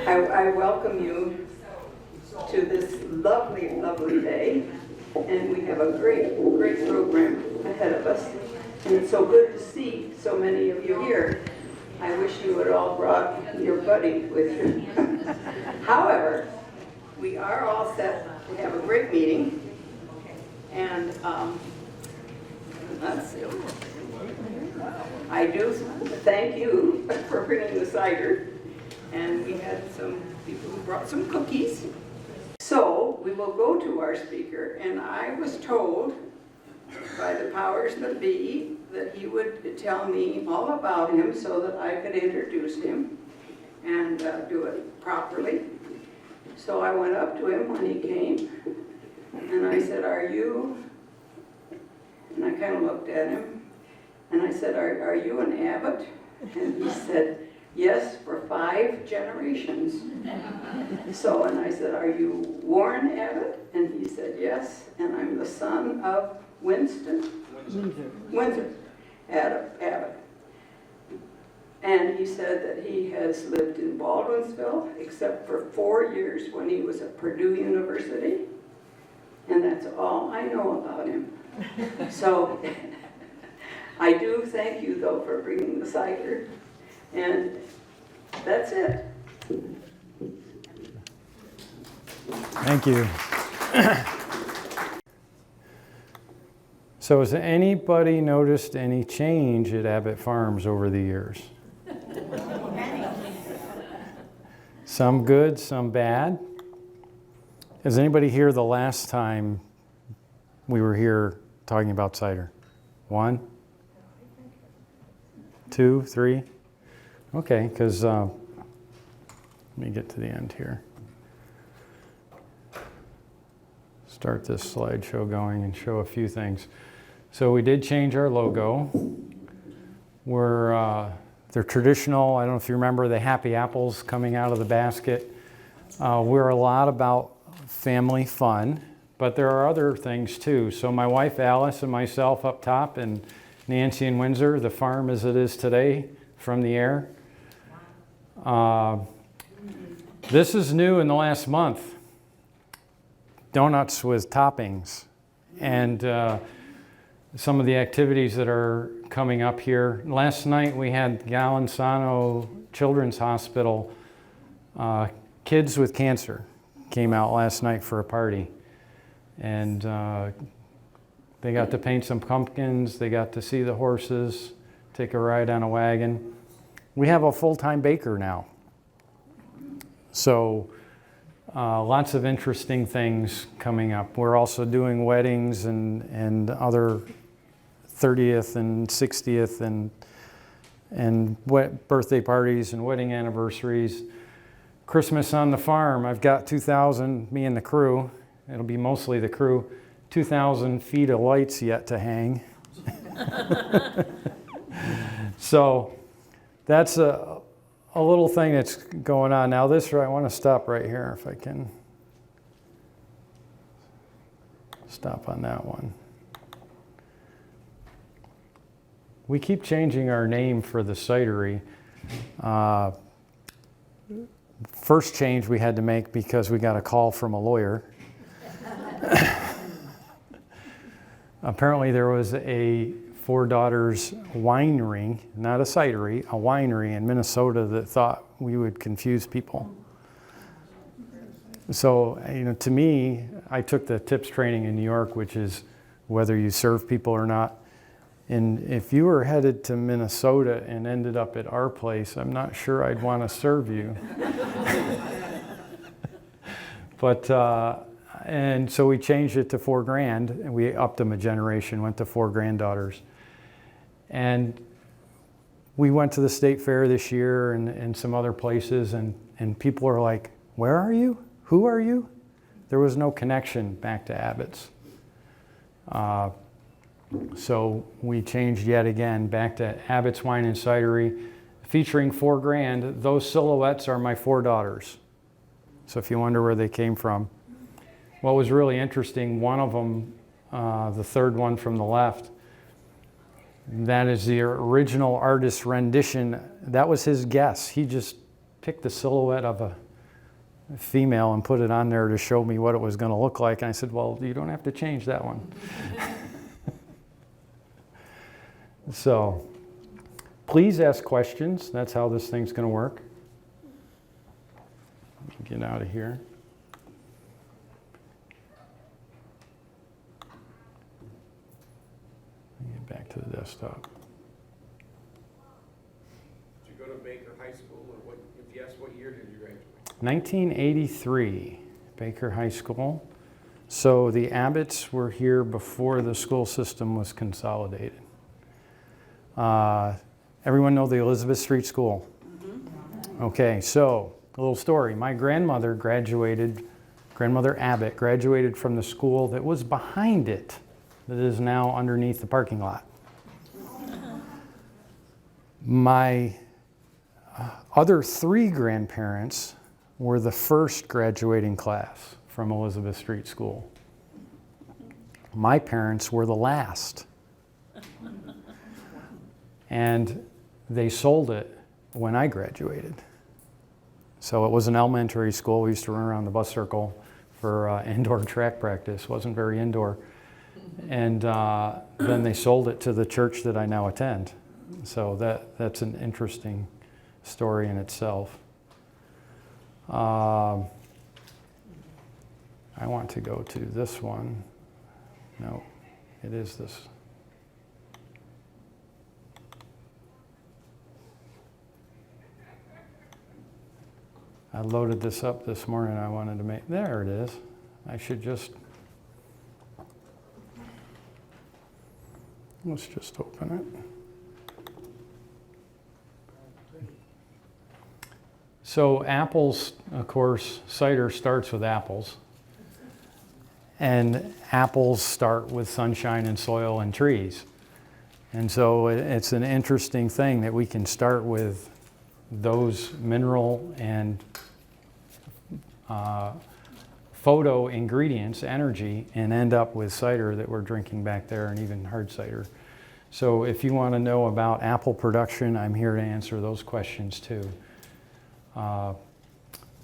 I welcome you to this lovely, lovely day, and we have a great, great program ahead of us, and it's so good to see so many of you here. I wish you had all brought your buddy with you. However, we are all set to have a great meeting, and let's see. I do thank you for bringing the cider, and we had some people who brought some cookies. So we will go to our speaker, and I was told by the powers that be that he would tell me all about him so that I could introduce him and do it properly. So I went up to him when he came, and I said, "Are you?" And I kind of looked at him, and I said, are you an Abbott? And he said, "Yes, for 5 generations." So, and I said, "Are you Warren Abbott?" And he said, "Yes, and I'm the son of Windsor. Abbott. And he said that he has lived in Baldwinsville except for 4 years when he was at Purdue University. And that's all I know about him. So I do thank you, though, for bringing the cider. And that's it. Thank you. So has anybody noticed any change at Abbott Farms over the years? Some good, some bad. Is anybody here the last time we were here talking about cider? 1? 2, 3? Okay, because let me get to the end here. Start this slideshow going and show a few things. So we did change our logo. They're traditional. I don't know if you remember the happy apples coming out of the basket. We're a lot about family fun, but there are other things too. So my wife Alice and myself up top, and Nancy in Windsor, the farm as it is today from the air. This is new in the last month. Donuts with toppings, and some of the activities that are coming up here. Last night we had Galanzano Children's Hospital, kids with cancer came out last night for a party, and they got to paint some pumpkins, they got to see the horses, take a ride on a wagon. We have a full-time baker now. So lots of interesting things coming up. We're also doing weddings and other 30th and 60th and birthday parties and wedding anniversaries. Christmas on the farm, I've got 2,000, me and the crew, it'll be mostly the crew, 2,000 feet of lights yet to hang. So that's a little thing that's going on. Now this, I want to stop right here if I can. Stop on that one. We keep changing our name for the cidery. First change we had to make because we got a call from a lawyer. Apparently there was a Four Daughters winery, not a cidery, a winery in Minnesota that thought we would confuse people. So, to me, I took the TIPS training in New York, which is whether you serve people or not. And if you were headed to Minnesota and ended up at our place, I'm not sure I'd want to serve you. But, and so we changed it to 4 grand, and we upped them a generation, went to 4 granddaughters. And we went to the state fair this year and some other places, and people are like, "Where are you? Who are you?" There was no connection back to Abbott's. So we changed yet again back to Abbott's Wine and Cidery, featuring 4 grand. Those silhouettes are my 4 daughters. So if you wonder where they came from. What was really interesting, one of them, the third one from the left, that is the original artist's rendition. That was his guess. He just picked the silhouette of female and put it on there to show me what it was going to look like. And I said, well, you don't have to change that one. So please ask questions. That's how this thing's going to work. Let me get out of here. Let me get back to the desktop. Did you go to Baker High School, or what, if yes, what year did you graduate? 1983, Baker High School. So the Abbotts were here before the school system was consolidated. Everyone know the Elizabeth Street School? Okay, so a little story. My grandmother Abbott graduated from the school that was behind it, that is now underneath the parking lot. My other three grandparents were the first graduating class from Elizabeth Street School. My parents were the last. And they sold it when I graduated. So it was an elementary school. We used to run around the bus circle for indoor track practice. It wasn't very indoor. And then they sold it to the church that I now attend. So that's an interesting story in itself. I want to go to this one. No, it is this. I loaded this up this morning. I wanted to make, there it is. I should just, let's just open it. So apples, of course, cider starts with apples. And apples start with sunshine and soil and trees. And so it's an interesting thing that we can start with those mineral and photo ingredients, energy, and end up with cider that we're drinking back there, and even hard cider. So if you want to know about apple production, I'm here to answer those questions too.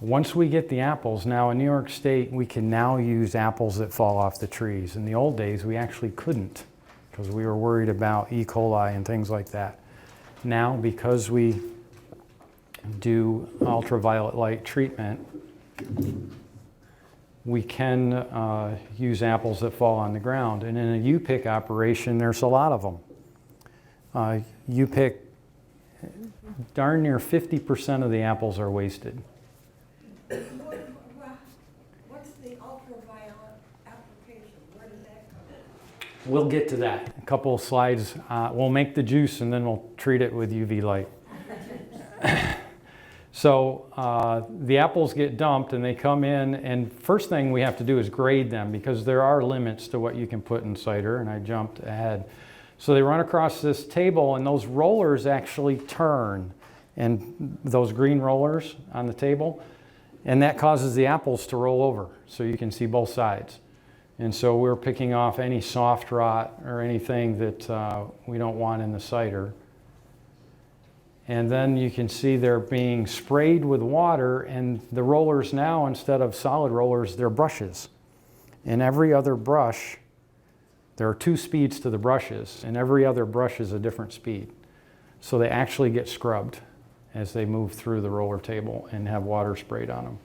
Once we get the apples, now in New York State, we can now use apples that fall off the trees. In the old days, we actually couldn't because we were worried about E. coli and things like that. Now, because we do ultraviolet light treatment, we can use apples that fall on the ground. And in a U-pick operation, there's a lot of them. U-pick, darn near 50% of the apples are wasted. What's the ultraviolet application? Where does that come in? We'll get to that. A couple of slides. We'll make the juice and then we'll treat it with UV light. So the apples get dumped and they come in, and first thing we have to do is grade them because there are limits to what you can put in cider, and I jumped ahead. So they run across this table and those rollers actually turn, and those green rollers on the table, and that causes the apples to roll over so you can see both sides. And so we're picking off any soft rot or anything that we don't want in the cider. And then you can see they're being sprayed with water, and the rollers now, instead of solid rollers, they're brushes. And every other brush, there are 2 speeds to the brushes, and every other brush is a different speed. So they actually get scrubbed as they move through the roller table and have water sprayed on them.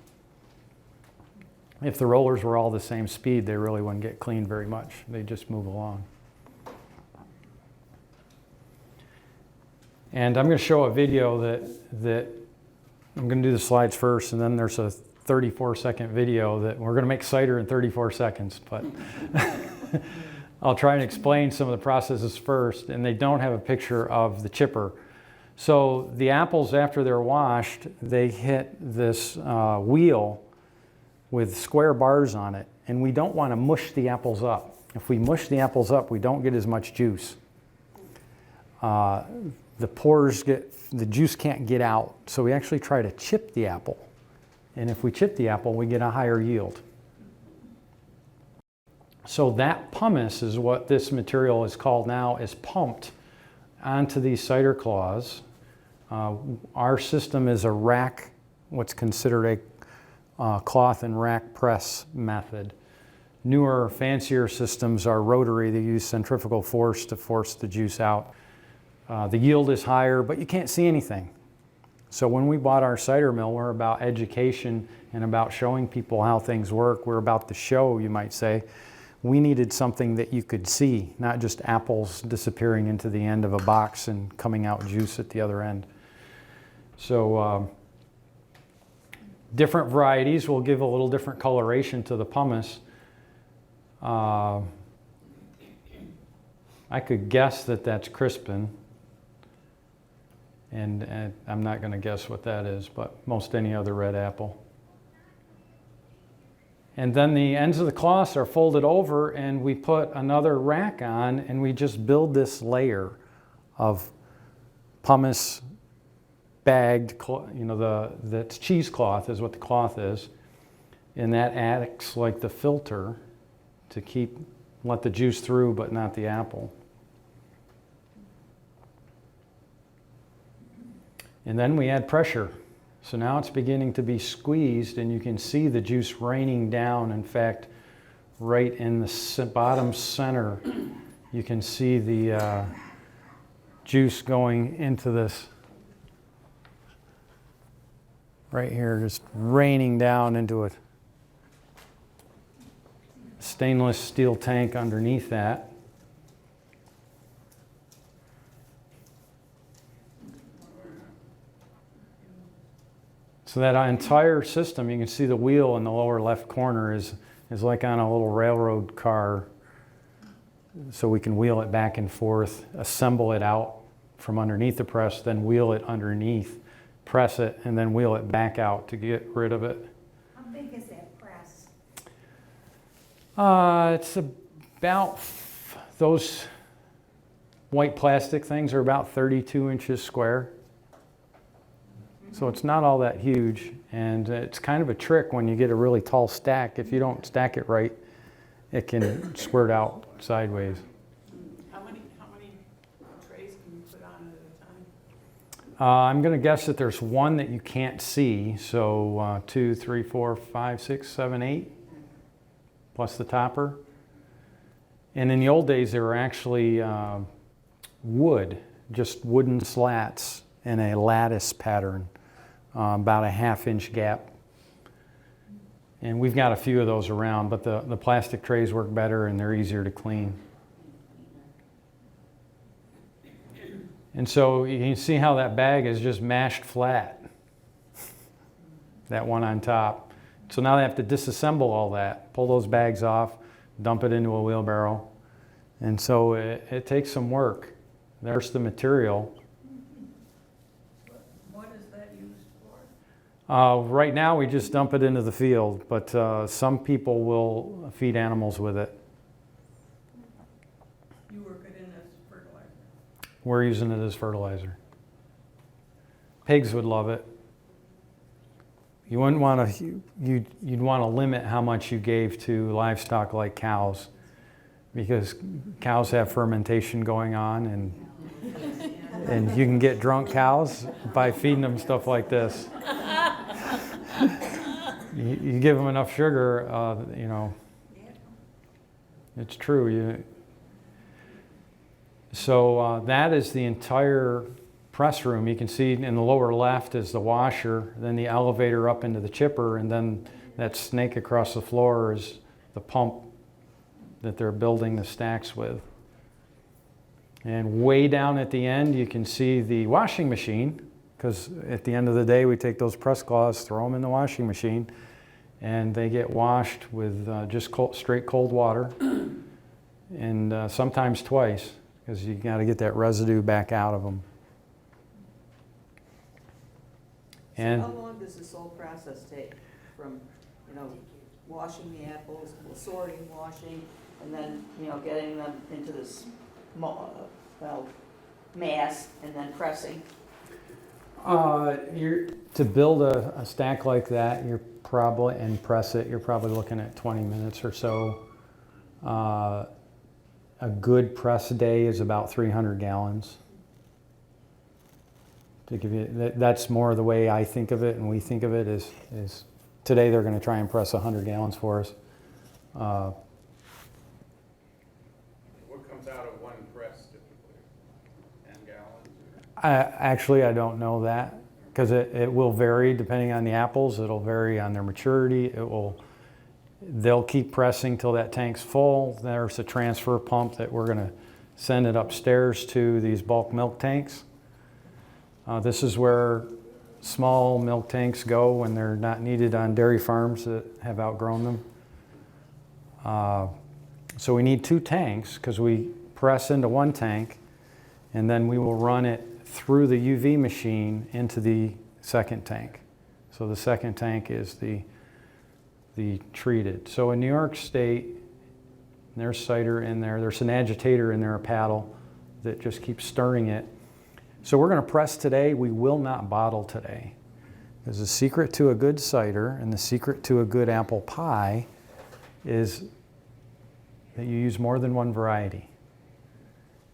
If the rollers were all the same speed, they really wouldn't get cleaned very much. They just move along. And I'm going to show a video that I'm going to do the slides first, and then there's a 34-second video that we're going to make cider in 34 seconds. But I'll try and explain some of the processes first, and they don't have a picture of the chipper. So the apples, after they're washed, they hit this wheel with square bars on it, and we don't want to mush the apples up. If we mush the apples up, we don't get as much juice. The juice can't get out, so we actually try to chip the apple. And if we chip the apple, we get a higher yield. So that pumice is what this material is called now, is pumped onto these cider claws. Our system is a rack, what's considered cloth and rack press method. Newer, fancier systems are rotary. They use centrifugal force to force the juice out. The yield is higher, but you can't see anything. So when we bought our cider mill, we're about education and about showing people how things work. We're about the show, you might say. We needed something that you could see, not just apples disappearing into the end of a box and coming out juice at the other end. So different varieties will give a little different coloration to the pumice. I could guess that that's crispin. And I'm not going to guess what that is, but most any other red apple. And then the ends of the cloths are folded over and we put another rack on and we just build this layer of pumice bagged, that's cheesecloth is what the cloth is. And that acts like the filter to let the juice through but not the apple. And then we add pressure. So now it's beginning to be squeezed and you can see the juice raining down. In fact, right in the bottom center, you can see the juice going into this, right here, just raining down into a stainless steel tank underneath that. So that entire system, you can see the wheel in the lower left corner is like on a little railroad car. So we can wheel it back and forth, assemble it out from underneath the press, then wheel it underneath, press it, and then wheel it back out to get rid of it. How big is that press? It's about, those white plastic things are about 32 inches square. So it's not all that huge, and it's kind of a trick when you get a really tall stack. If you don't stack it right, it can squirt out sideways. How many trays can you put on at a time? I'm going to guess that there's one that you can't see, so 2, 3, 4, 5, 6, 7, 8, plus the topper. And in the old days, they were actually wood, just wooden slats in a lattice pattern. About a 1/2 inch gap. And we've got a few of those around, but the plastic trays work better and they're easier to clean. And so you can see how that bag is just mashed flat. That one on top. So now they have to disassemble all that, pull those bags off, dump it into a wheelbarrow. And so it takes some work. There's the material. Right now we just dump it into the field, but some people will feed animals with it. You work it in as fertilizer. We're using it as fertilizer. Pigs would love it. You wouldn't want to, you'd want to limit how much you gave to livestock like cows, because cows have fermentation going on, and you can get drunk cows by feeding them stuff like this. You give them enough sugar, it's true. So that is the entire press room. You can see in the lower left is the washer, then the elevator up into the chipper, and then that snake across the floor is the pump that they're building the stacks with. And way down at the end, you can see the washing machine, because at the end of the day, we take those press cloths, throw them in the washing machine, and they get washed with just straight cold water, and sometimes twice, because you got to get that residue back out of them. And so how long does this whole process take from, washing the apples, sorting, washing, and then, getting them into this, mass, and then pressing? To build a stack like that, and press it, you're probably looking at 20 minutes or so. A good press day is about 300 gallons. To give you, that's more the way I think of it, and we think of it is today they're going to try and press 100 gallons for us. What comes out of one press typically? 10 gallons? I don't know that because it will vary depending on the apples. It'll vary on their maturity. They'll keep pressing till that tank's full. There's a transfer pump that we're going to send it upstairs to these bulk milk tanks. This is where small milk tanks go when they're not needed on dairy farms that have outgrown them. So we need 2 tanks because we press into one tank and then we will run it through the UV machine into the second tank. So the second tank is the treated. So in New York State, there's cider in there. There's an agitator in there, a paddle that just keeps stirring it. So we're going to press today. We will not bottle today. Because the secret to a good cider and the secret to a good apple pie is that you use more than one variety.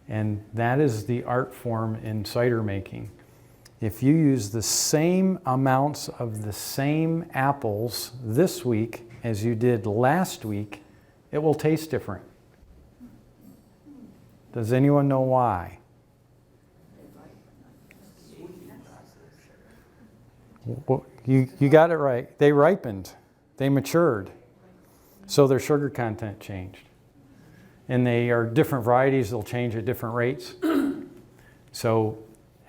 And that is the art form in cider making. If you use the same amounts of the same apples this week as you did last week, it will taste different. Does anyone know why? Well, you got it right. They ripened. They matured. So their sugar content changed. And they are different varieties. They'll change at different rates. So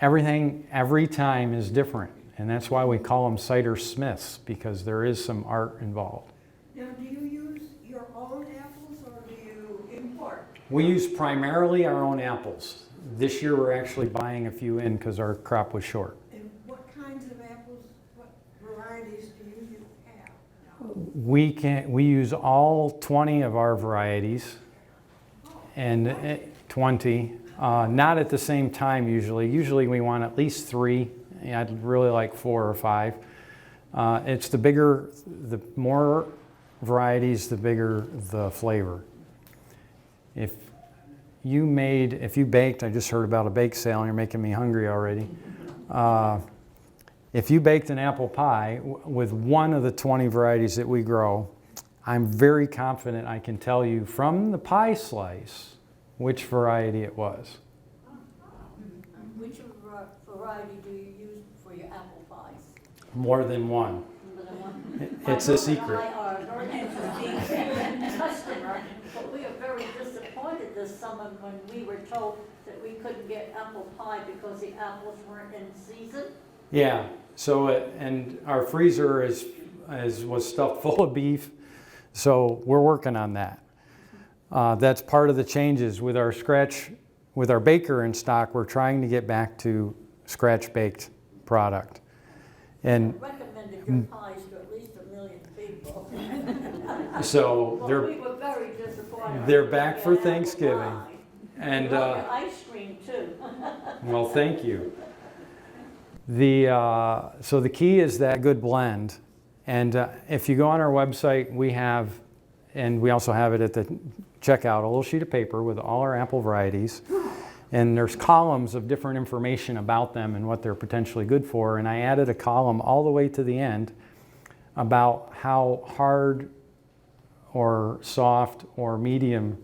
everything, every time is different. And that's why we call them cider smiths, because there is some art involved. Now, do you use your own apples or do you import? We use primarily our own apples. This year we're actually buying a few in because our crop was short. And what kinds of apples, what varieties do you have? We use all 20 of our varieties, and 20, not at the same time usually. Usually we want at least 3. I'd really like 4 or 5. It's the bigger, the more varieties, the bigger the flavor. If you baked, I just heard about a bake sale and you're making me hungry already. If you baked an apple pie with one of the 20 varieties that we grow, I'm very confident I can tell you from the pie slice which variety it was. Which variety do you use for your apple pies? More than one. More than one? It's a secret. I are a very interesting customer, but we are very disappointed this summer when we were told that we couldn't get apple pie because the apples weren't in season. Yeah. So and our freezer was stuffed full of beef. So we're working on that. That's part of the changes with our baker in stock. We're trying to get back to scratch baked product. And Recommended your pies to at least 1 million people. so Well, we were very disappointed. they're back for We had apple Thanksgiving. pie. And We love your ice cream too. well, thank you. So the key is that good blend. And if you go on our website, we also have it at the checkout, a little sheet of paper with all our apple varieties. And there's columns of different information about them and what they're potentially good for. And I added a column all the way to the end about how hard or soft or medium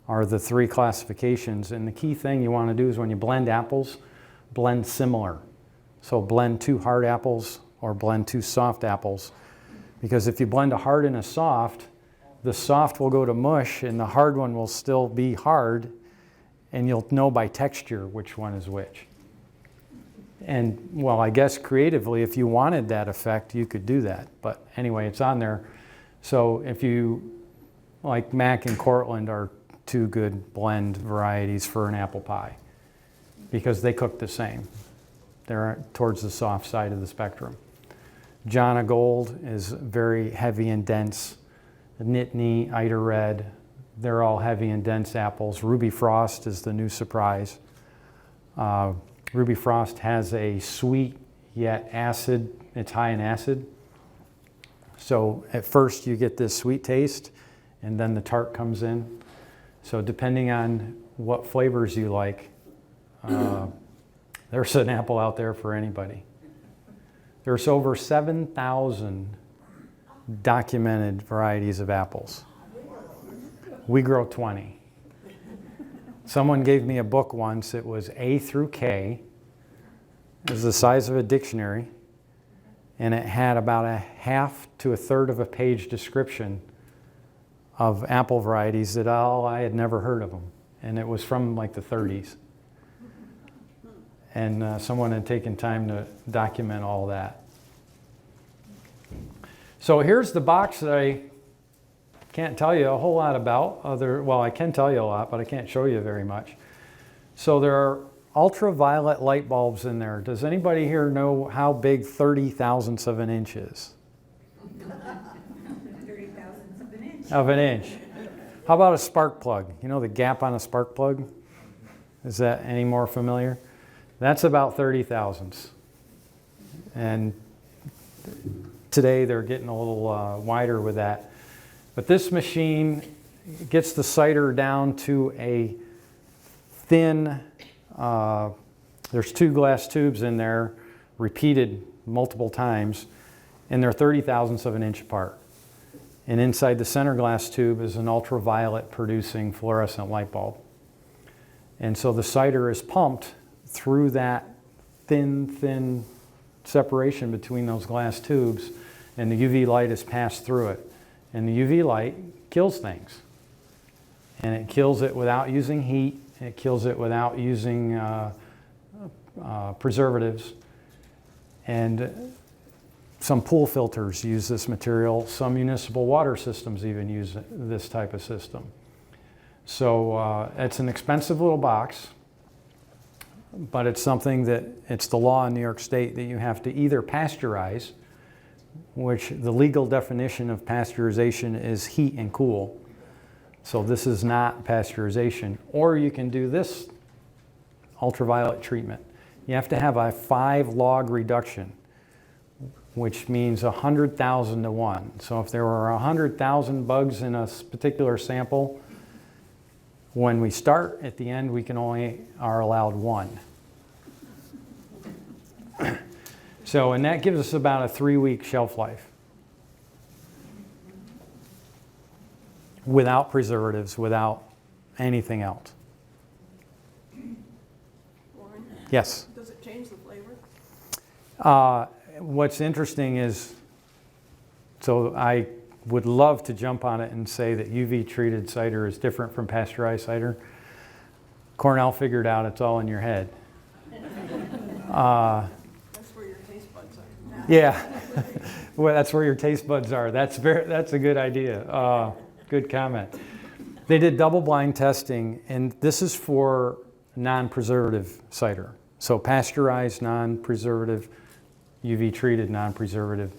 are the 3 classifications. And the key thing you want to do is when you blend apples, blend similar. So blend 2 hard apples or blend 2 soft apples. Because if you blend a hard and a soft, the soft will go to mush and the hard one will still be hard, and you'll know by texture which one is which. And well, I guess creatively, if you wanted that effect, you could do that. But anyway, it's on there. So if you, like Mac and Cortland are 2 good blend varieties for an apple pie because they cook the same. They're towards the soft side of the spectrum. Jana Gold is very heavy and dense. Nittany, Ida Red, they're all heavy and dense apples. Ruby Frost is the new surprise. Ruby Frost has a sweet yet acid, it's high in acid. So at first you get this sweet taste and then the tart comes in. So depending on what flavors you like, there's an apple out there for anybody. There's over 7,000 documented varieties of apples. We grow 20. Someone gave me a book once. It was A through K. It was the size of a dictionary, and it had about a half to a third of a page description of apple varieties that I had never heard of them. And it was from like the 30s. And someone had taken time to document all that. So here's the box that I can't tell you a whole lot about. Well, I can tell you a lot, but I can't show you very much. So there are ultraviolet light bulbs in there. Does anybody here know how big 30 thousandths of an inch is? 30 thousandths of an inch. Of an inch. How about a spark plug? You know the gap on a spark plug? Is that any more familiar? That's about 30 thousandths. And today they're getting a little wider with that. But this machine gets the cider down to a thin, there's 2 glass tubes in there, repeated multiple times, and they're 30 thousandths of an inch apart. And inside the center glass tube is an ultraviolet producing fluorescent light bulb. And so the cider is pumped through that thin separation between those glass tubes, and the UV light is passed through it. And the UV light kills things. And it kills it without using heat. It kills it without using preservatives. And some pool filters use this material. Some municipal water systems even use this type of system. So it's an expensive little box, but it's something that it's the law in New York State that you have to either pasteurize, which the legal definition of pasteurization is heat and cool. So this is not pasteurization. Or you can do this ultraviolet treatment. You have to have a 5 log reduction, which means 100,000 to 1. So if there were 100,000 bugs in a particular sample, when we start at the end, we can only are allowed 1. So, and that gives us about a 3-week shelf life. Without preservatives, without anything else. Warren, Yes? does it change the flavor? What's interesting is, so I would love to jump on it and say that UV treated cider is different from pasteurized cider. Cornell figured out it's all in your head. That's where your taste buds are. Yeah, well, that's where your taste buds are. That's a good idea. Good comment. They did double-blind testing, and this is for non-preservative cider. So pasteurized, non-preservative, UV-treated, non-preservative,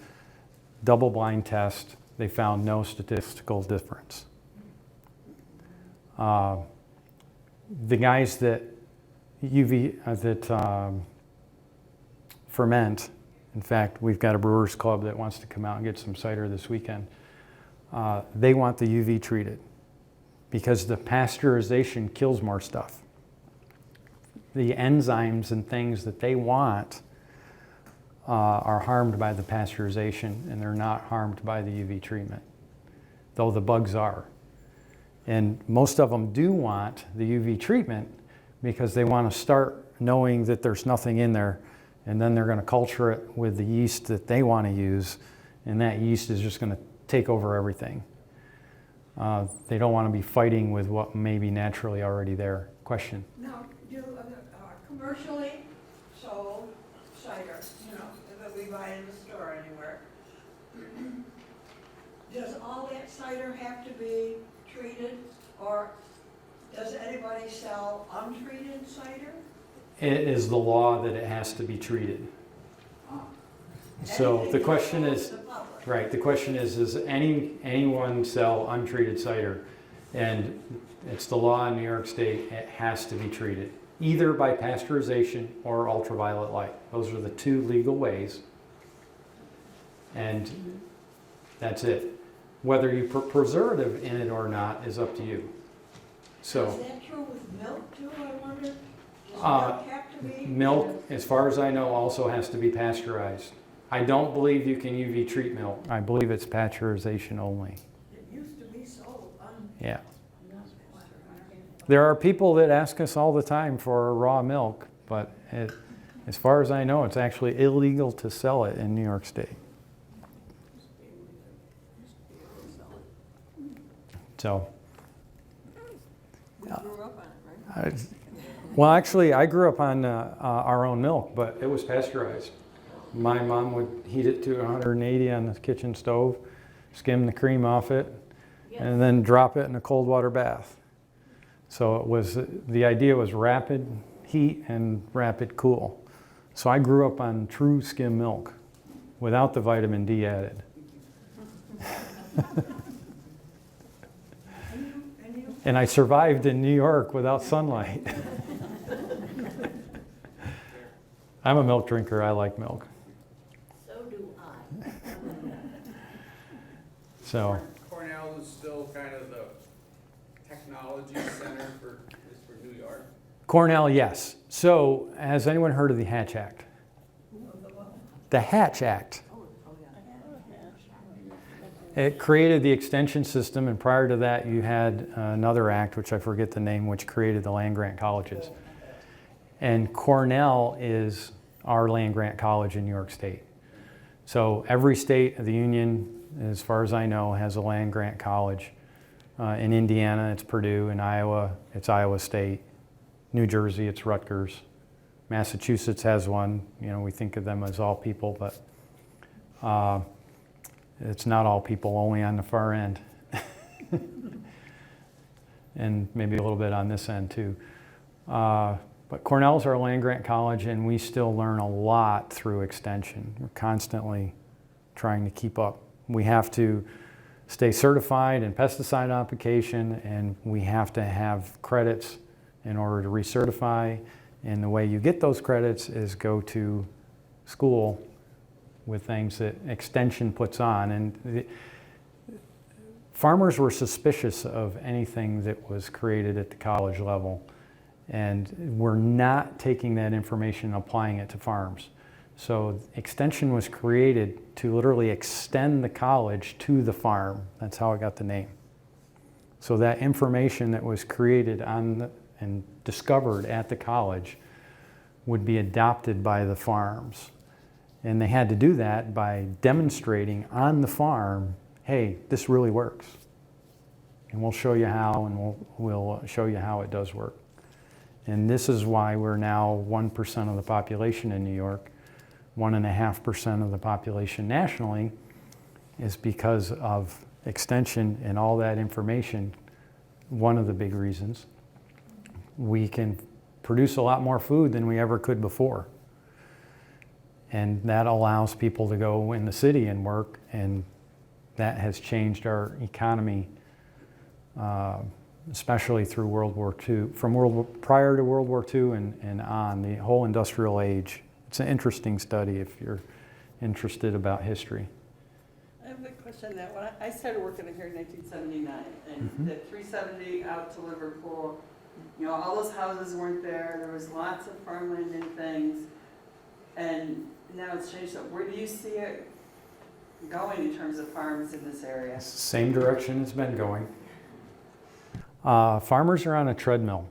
double-blind test. They found no statistical difference. The guys that ferment, in fact, we've got a brewers club that wants to come out and get some cider this weekend. They want the UV treated because the pasteurization kills more stuff. The enzymes and things that they want are harmed by the pasteurization, and they're not harmed by the UV treatment, though the bugs are. And most of them do want the UV treatment because they want to start knowing that there's nothing in there, and then they're going to culture it with the yeast that they want to use, and that yeast is just going to take over everything. They don't want to be fighting with what may be naturally already there. Question? Now, do commercially sold cider, that we buy in the store anywhere, does all that cider have to be treated, or does anybody sell untreated cider? It is the law that it has to be treated. So the question is, right, the question is, does anyone sell untreated cider? And it's the law in New York State, it has to be treated, either by pasteurization or ultraviolet light. Those are the 2 legal ways. And that's it. Whether you put preservative in it or not is up to you. So, Is that true with milk too, I wonder? Does Uh, milk have to be? milk, as far as I know, also has to be pasteurized. I don't believe you can UV treat milk. I believe it's pasteurization only. It used to be so Yeah. There are people that ask us all the time for raw milk, but as far as I know, it's actually illegal to sell it in New York State. So, we grew up on it, right? well, actually, I grew up on our own milk, but it was pasteurized. My mom would heat it to 180 on the kitchen stove, skim the cream off it, and then drop it in a cold water bath. So it was, the idea was rapid heat and rapid cool. So I grew up on true skim milk without the vitamin D added. And I survived in New York without sunlight. I'm a milk drinker, I like milk. So do I. So, Cornell is still kind of the technology center for New York. Cornell, yes. So, has anyone heard of the Hatch Act? The Hatch Act. It created the extension system, and prior to that you had another act, which I forget the name, which created the land-grant colleges. And Cornell is our land-grant college in New York State. So every state of the union, as far as I know, has a land-grant college. In Indiana, it's Purdue. In Iowa, it's Iowa State. New Jersey, it's Rutgers. Massachusetts has one. You know, we think of them as all people, but it's not all people, only on the far end. And maybe a little bit on this end too. But Cornell's our land-grant college, and we still learn a lot through extension. We're constantly trying to keep up. We have to stay certified in pesticide application, and we have to have credits in order to recertify. And the way you get those credits is go to school with things that extension puts on. And farmers were suspicious of anything that was created at the college level. And we're not taking that information and applying it to farms. So extension was created to literally extend the college to the farm. That's how it got the name. So that information that was created and discovered at the college would be adopted by the farms. And they had to do that by demonstrating on the farm, hey, this really works. And we'll show you how, and we'll show you how it does work. And this is why we're now 1% of the population in New York, 1.5% of the population nationally, is because of extension and all that information. One of the big reasons. We can produce a lot more food than we ever could before. And that allows people to go in the city and work, and that has changed our economy, especially through World War II, prior to World War II and on, the whole industrial age. It's an interesting study if you're interested about history. I have a question that when I started working here in 1979, and the 370 out to Liverpool, you know, all those houses weren't there. There was lots of farmland and things, and now it's changed. So where do you see it going in terms of farms in this area? Same direction it's been going. Farmers are on a treadmill.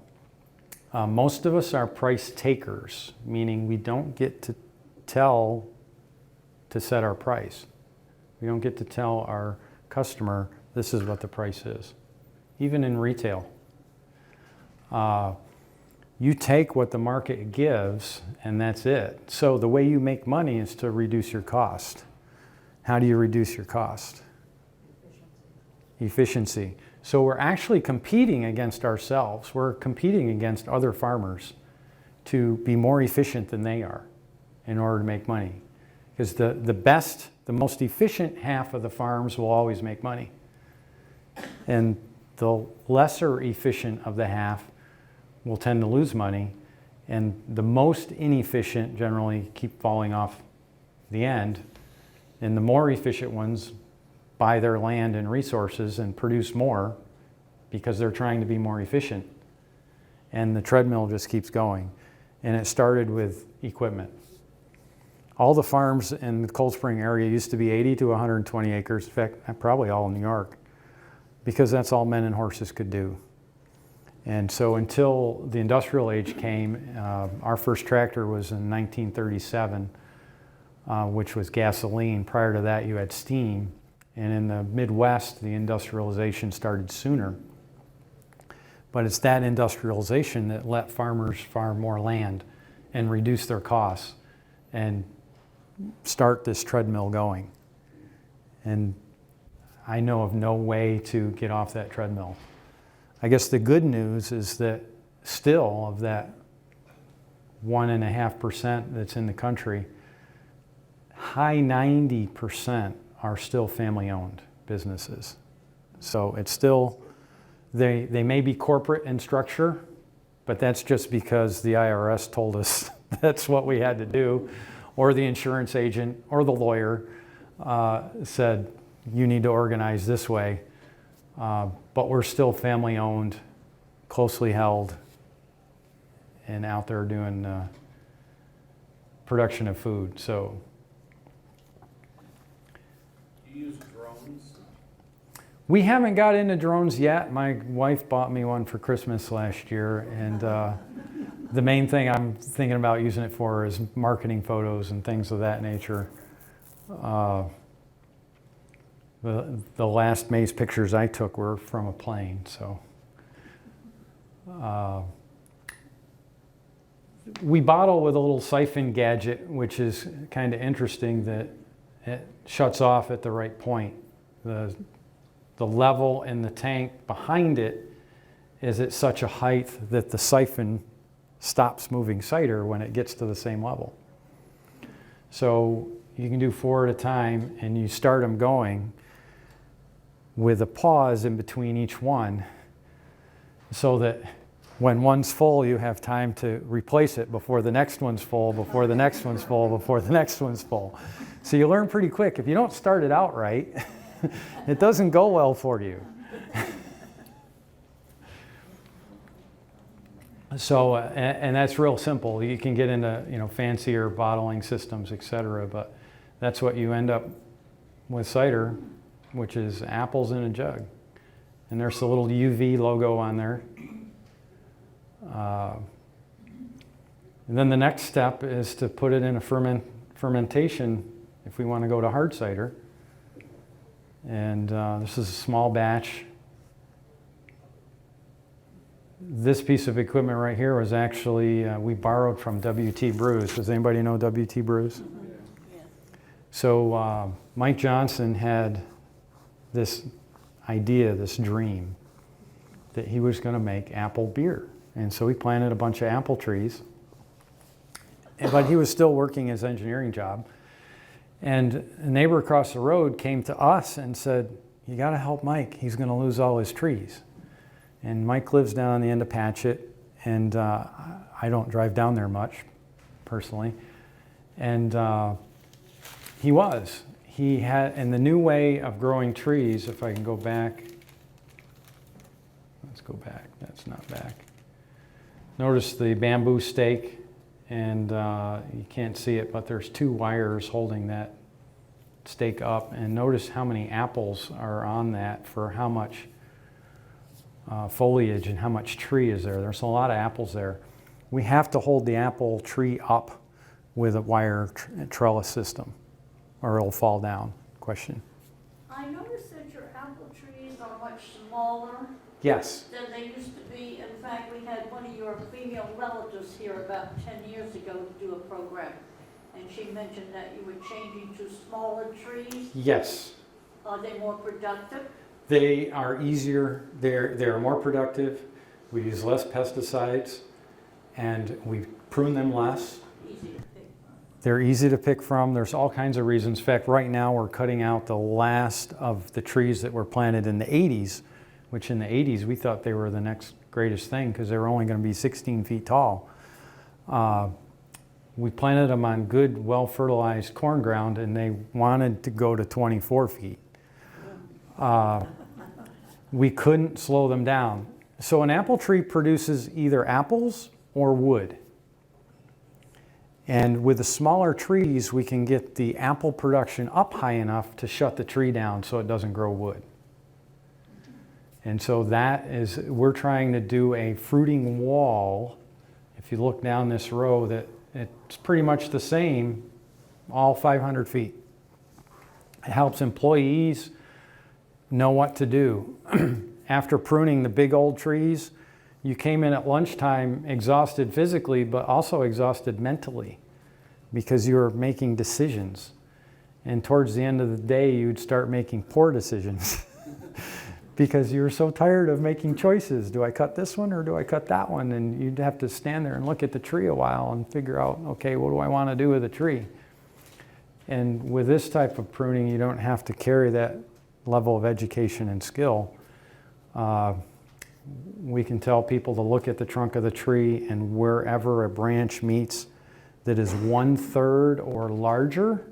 Most of us are price takers, meaning we don't get to set our price. We don't get to tell our customer this is what the price is, even in retail. You take what the market gives, and that's it. So the way you make money is to reduce your cost. How do you reduce your cost? Efficiency. So we're actually competing against ourselves. We're competing against other farmers to be more efficient than they are in order to make money. Because the most efficient half of the farms will always make money. And the lesser efficient of the half will tend to lose money. And the most inefficient generally keep falling off the end. And the more efficient ones buy their land and resources and produce more because they're trying to be more efficient. And the treadmill just keeps going. And it started with equipment. All the farms in the Cold Spring area used to be 80 to 120 acres. In fact, probably all in New York, because that's all men and horses could do. And so until the industrial age came, our first tractor was in 1937, which was gasoline. Prior to that, you had steam. And in the Midwest, the industrialization started sooner. But it's that industrialization that let farmers farm more land and reduce their costs and start this treadmill going. And I know of no way to get off that treadmill. I guess the good news is that still of that 1.5% that's in the country, high 90% are still family-owned businesses. So it's still, they may be corporate in structure, but that's just because the IRS told us that's what we had to do, or the insurance agent or the lawyer said, you need to organize this way. But we're still family-owned, closely held, and out there doing production of food. So, Do you use drones? we haven't got into drones yet. My wife bought me one for Christmas last year, and the main thing I'm thinking about using it for is marketing photos and things of that nature. The last May's pictures I took were from a plane, so. We bottle with a little siphon gadget, which is kind of interesting that it shuts off at the right point. The level in the tank behind it is at such a height that the siphon stops moving cider when it gets to the same level. So you can do 4 at a time, and you start them going with a pause in between each one, so that when one's full, you have time to replace it before the next one's full, before the next one's full, before the next one's full. So you learn pretty quick. If you don't start it out right, it doesn't go well for you. So, and that's real simple. You can get into, fancier bottling systems, etc., but that's what you end up with cider, which is apples in a jug. And there's a little UV logo on there. And then the next step is to put it in a fermentation if we want to go to hard cider. And this is a small batch. This piece of equipment right here was actually, we borrowed from WT Brews. Does anybody know WT Brews? Yeah. So Mike Johnson had this idea, this dream, that he was going to make apple beer. And so he planted a bunch of apple trees, but he was still working his engineering job. And a neighbor across the road came to us and said, you got to help Mike. He's going to lose all his trees. And Mike lives down on the end of Patchett, and I don't drive down there much, personally. And he had, and the new way of growing trees, if I can go back, let's go back, that's not back. Notice the bamboo stake, and you can't see it, but there's 2 wires holding that stake up. And notice how many apples are on that for how much foliage and how much tree is there. There's a lot of apples there. We have to hold the apple tree up with a wire trellis system, or it'll fall down. Question? I noticed that your apple trees are much smaller Yes. than they used to be. In fact, we had one of your female relatives here about 10 years ago to do a program, and she mentioned that you were changing to smaller trees. Yes. Are they more productive? They are easier, they're more productive, we use less pesticides, and we prune them less. Easy to pick. They're easy to pick from. There's all kinds of reasons. In fact, right now we're cutting out the last of the trees that were planted in the 80s, which in the 80s we thought they were the next greatest thing because they were only going to be 16 feet tall. We planted them on good, well-fertilized corn ground, and they wanted to go to 24 feet. We couldn't slow them down. So an apple tree produces either apples or wood. And with the smaller trees, we can get the apple production up high enough to shut the tree down so it doesn't grow wood. And so that is, we're trying to do a fruiting wall. If you look down this row, that it's pretty much the same, all 500 feet. It helps employees know what to do. After pruning the big old trees, you came in at lunchtime exhausted physically, but also exhausted mentally because you were making decisions. And towards the end of the day, you'd start making poor decisions because you were so tired of making choices. Do I cut this one or do I cut that one? And you'd have to stand there and look at the tree a while and figure out, okay, what do I want to do with the tree? And with this type of pruning, you don't have to carry that level of education and skill. We can tell people to look at the trunk of the tree, and wherever a branch meets that is 1/3 or larger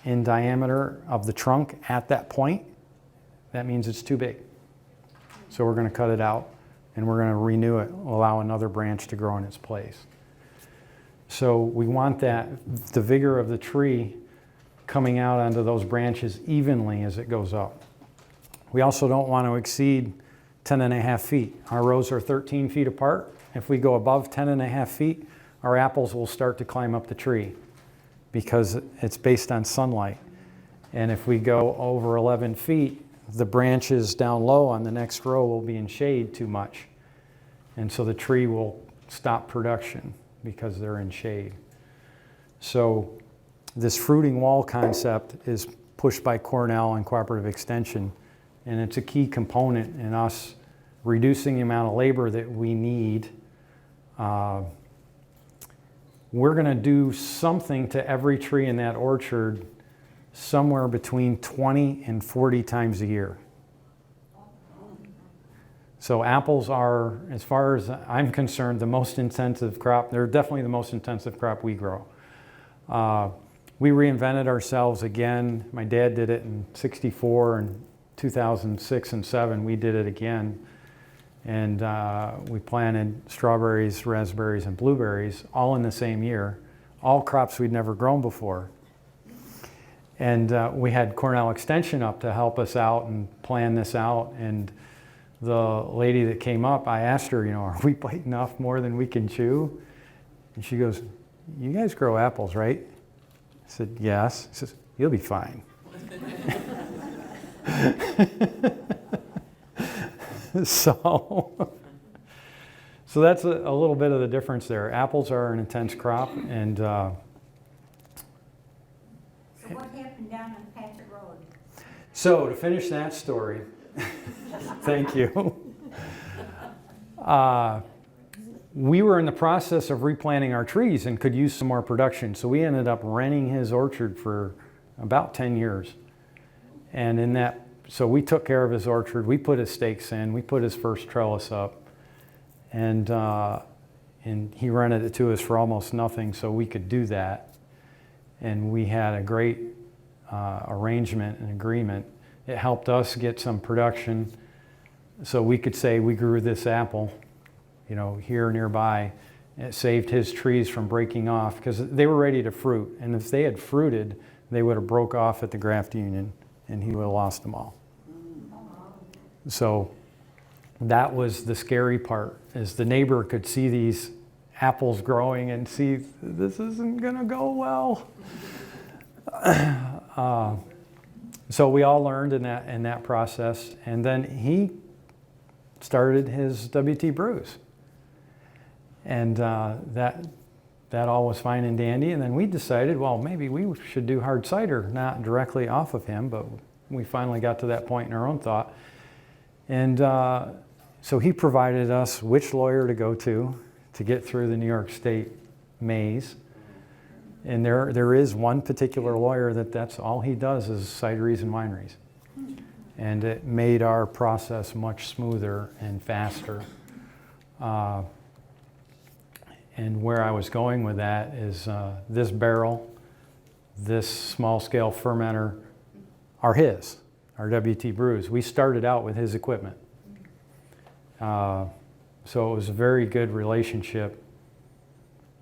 in diameter of the trunk at that point, that means it's too big. So we're going to cut it out, and we're going to renew it, allow another branch to grow in its place. So we want that, the vigor of the tree coming out onto those branches evenly as it goes up. We also don't want to exceed 10.5 feet. Our rows are 13 feet apart. If we go above 10.5 feet, our apples will start to climb up the tree because it's based on sunlight. And if we go over 11 feet, the branches down low on the next row will be in shade too much. And so the tree will stop production because they're in shade. So this fruiting wall concept is pushed by Cornell and Cooperative Extension, and it's a key component in us reducing the amount of labor that we need. We're going to do something to every tree in that orchard somewhere between 20 and 40 times a year. So apples are, as far as I'm concerned, the most intensive crop. They're definitely the most intensive crop we grow. We reinvented ourselves again. My dad did it in '64 and 2006 and 7. We did it again. And we planted strawberries, raspberries, and blueberries all in the same year. All crops we'd never grown before. And we had Cornell Extension up to help us out and plan this out. And the lady that came up, I asked her, are we biting off more than we can chew? And she goes, you guys grow apples, right? I said, yes. She says, you'll be fine. So that's a little bit of the difference there. Apples are an intense crop, and So what happened down on Patrick Road? so to finish that story, thank you. We were in the process of replanting our trees and could use some more production, so we ended up renting his orchard for about 10 years. And in that, so we took care of his orchard, we put his stakes in, we put his first trellis up, and he rented it to us for almost nothing, so we could do that. And we had a great arrangement and agreement. It helped us get some production, so we could say we grew this apple, here nearby. It saved his trees from breaking off because they were ready to fruit, and if they had fruited, they would have broke off at the graft union, and he would have lost them all. So that was the scary part, is the neighbor could see these apples growing and see this isn't gonna go well. So we all learned in that process, and then he started his WT Brews, and that all was fine and dandy. And then we decided, well, maybe we should do hard cider, not directly off of him, but we finally got to that point in our own thought. And so he provided us which lawyer to go to get through the New York State maze. And there is one particular lawyer that's all he does is cideries and wineries. And it made our process much smoother and faster. And where I was going with that is this barrel, this small scale fermenter are his, our WT Brews. We started out with his equipment. So it was a very good relationship.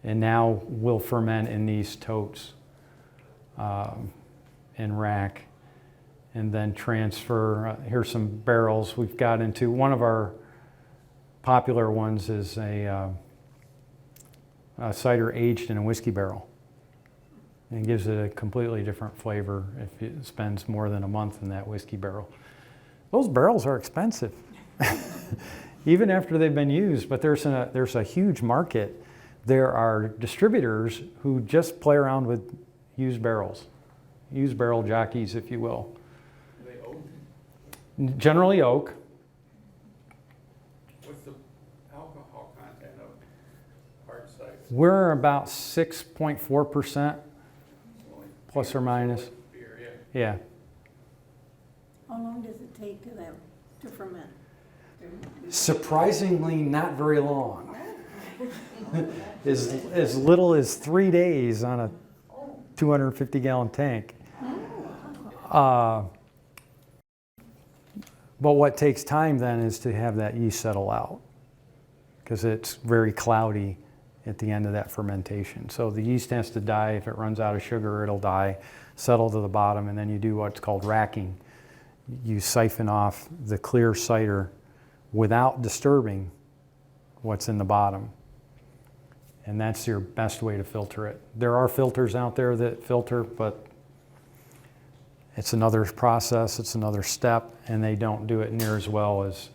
and now we'll ferment in these totes and rack, and then transfer. Here's some barrels we've got into. One of our popular ones is a cider aged in a whiskey barrel. And it gives it a completely different flavor if it spends more than a month in that whiskey barrel. Those barrels are expensive, even after they've been used, but there's a huge market. There are distributors who just play around with used barrels, used barrel jockeys, if you will. Are they oak? Generally oak. What's the alcohol content of hard cider? We're about 6.4%, plus or minus. Beer, yeah. Yeah. How long does it take to ferment? Surprisingly, not very long. as little as 3 days on a 250-gallon tank. But what takes time then is to have that yeast settle out, because it's very cloudy at the end of that fermentation. So the yeast has to die. If it runs out of sugar, it'll die, settle to the bottom, and then you do what's called racking. You siphon off the clear cider without disturbing what's in the bottom. And that's your best way to filter it. There are filters out there that filter, but it's another process, it's another step, and they don't do it near as well as